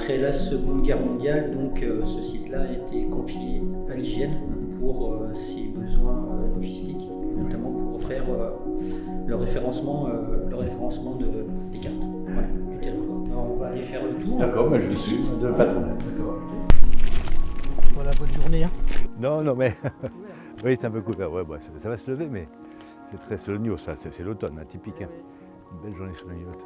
Après la Seconde Guerre mondiale, donc, ce site-là a été confié à l'hygiène pour ses besoins logistiques, notamment pour faire le référencement des cartes. Voilà, du territoire. Alors, on va aller faire le tour. D'accord, mais je suis pas de problème. D'accord. Voilà, bonne journée. Hein. Non, mais oui, c'est un peu couvert. Ouais, bah, ça va se lever, mais c'est très solenneux, ça. C'est l'automne, hein, typique. Hein. Une belle journée soleilleuse.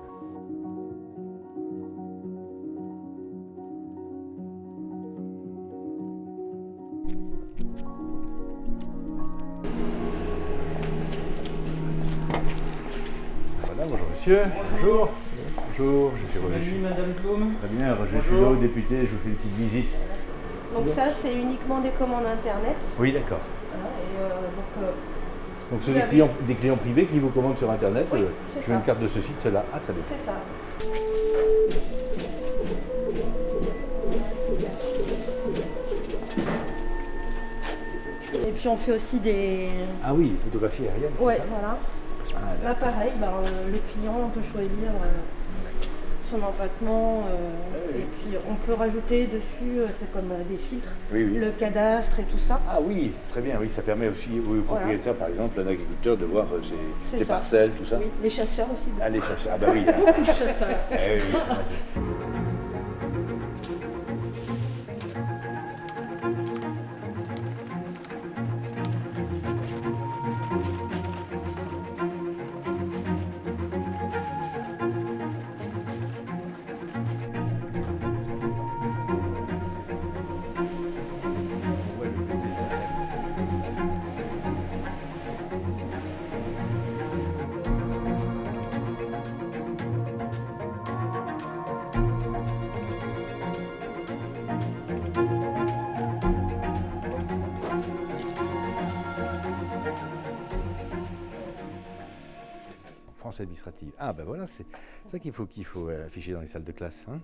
Voilà, bonjour monsieur. Bonjour. Bonjour, je suis Roger. Bienvenue Madame Blum. Très bien, Roger Fulot, député, je vous fais une petite visite. Donc ça, c'est uniquement des commandes internet. Oui, d'accord. Voilà, Donc c'est des clients privés qui vous commandent sur internet. Oui, je veux une carte de ceci, de cela. Ah, très bien. c'est ça. Et puis on fait aussi des... Ah oui, photographie aérienne. Ouais, c'est ça voilà. Ah, Là pareil, le client on peut choisir son empattement oui. et puis on peut rajouter dessus, c'est comme des filtres, Oui, oui. le cadastre et tout ça. Ah oui, très bien, oui, ça permet aussi aux propriétaires, par exemple, un agriculteur de voir ses ça. parcelles, tout ça. Oui, les chasseurs aussi. Ah, les chasseurs, ah bah oui. Les chasseurs. Eh oui, c'est vrai. France administrative. Ah ben voilà, c'est ça qu'il faut afficher dans les salles de classe, hein,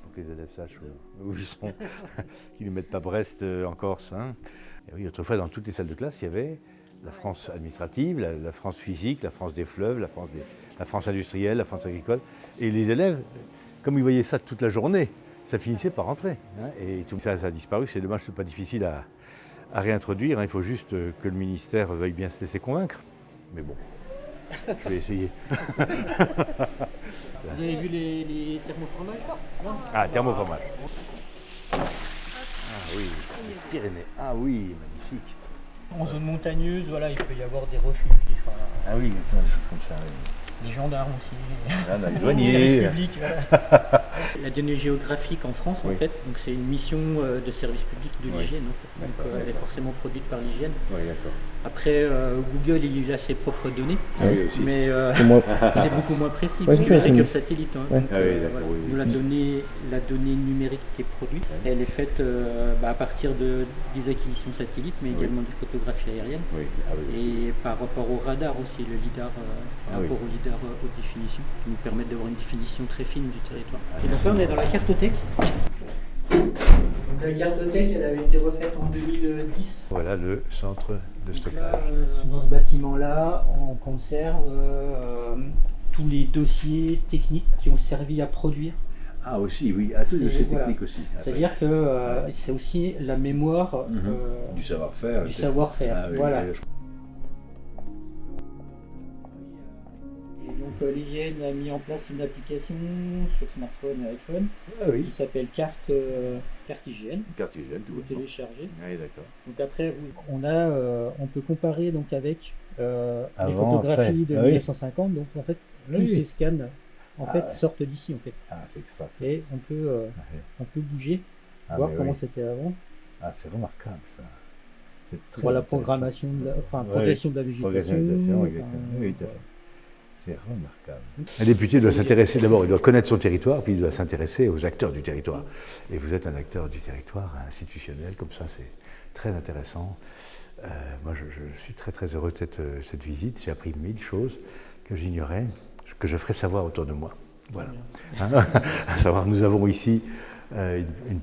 pour que les élèves sachent où ils sont, qu'ils ne mettent pas Brest en Corse. Hein. Et oui, autrefois, dans toutes les salles de classe, il y avait la France administrative, la France physique, la France des fleuves, la France industrielle, la France agricole. Et les élèves, comme ils voyaient ça toute la journée, ça finissait par rentrer. Hein, et tout ça a disparu. C'est dommage, c'est pas difficile à réintroduire. Hein. Il faut juste que le ministère veuille bien se laisser convaincre. Mais bon. Je vais essayer. Vous avez vu les thermoformages là? Non. Ah, thermoformage. Ah oui, les Pyrénées. Ah oui, magnifique. En zone montagneuse, voilà, il peut y avoir des refuges, Ah oui, attends, des choses comme ça. Oui. les gendarmes aussi. Ah, on a les Les douaniers. services publics, voilà. La donnée géographique en France, Oui. en fait, donc c'est une mission de service public de Oui. l'hygiène. En fait. Donc D'accord, elle est d'accord. forcément produite par l'hygiène. Oui, d'accord. Après, Google, il a ses propres données, Ah oui, aussi. mais c'est beaucoup moins précis, Ouais, parce que c'est c'est que ça. le satellite. Hein. Ouais. Donc, Ah oui, d'accord, voilà. oui, oui. Nous, la donnée numérique qui est produite, Ouais. elle est faite à partir des acquisitions satellites, mais Oui. également des photographies aériennes. Oui, ah oui, aussi. Et par rapport au radar aussi, le lidar, par Ah oui. rapport au lidar haute définition, qui nous permettent d'avoir une définition très fine du territoire. Et donc là, on est dans la cartothèque. Donc la cartothèque, elle avait été refaite en 2010. Voilà le centre de Donc stockage. là, dans ce bâtiment-là, on conserve tous les dossiers techniques qui ont servi à produire. Ah aussi, oui, à tous les dossiers Voilà. techniques aussi. Ah, C'est-à-dire que c'est aussi la mémoire du savoir-faire. du savoir-faire. Ah oui, Voilà. oui, Et donc l'hygiène a mis en place une application sur smartphone et iPhone Ah oui, qui s'appelle carte hygiène. carte hygiène, tout Vous bêtement. téléchargez. Oui, d'accord. Donc après, on peut comparer donc avec les Avant, photographies après. de Ah oui. 1950. Donc en fait, Ah tous oui. ces scans Ah fait ouais. sortent d'ici en fait. Ah, c'est que ça. Et on peut bouger, Ah, voir mais comment oui. c'était avant. Ah, c'est remarquable ça. C'est très Pour la intéressant. programmation, Ouais, progression de la végétation. progression de la végétation, enfin, exactement. Oui, tout à fait. voilà. C'est remarquable. Un député doit s'intéresser, d'abord, il doit connaître son territoire, puis il doit s'intéresser aux acteurs du territoire. Et vous êtes un acteur du territoire institutionnel, comme ça, c'est très intéressant. Moi, je suis très très heureux de cette visite. J'ai appris 1000 choses que j'ignorais, que je ferai savoir autour de moi. Voilà. Hein, à savoir, nous avons ici une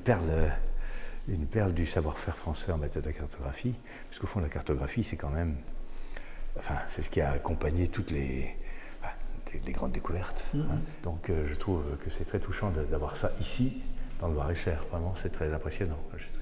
perle du savoir-faire français en matière de cartographie, parce qu'au fond, la cartographie, c'est quand même, enfin, c'est ce qui a accompagné toutes les grandes découvertes. Hein. Donc, je trouve que c'est très touchant d'avoir ça ici, dans le Loir-et-Cher. Vraiment, c'est très impressionnant. J'ai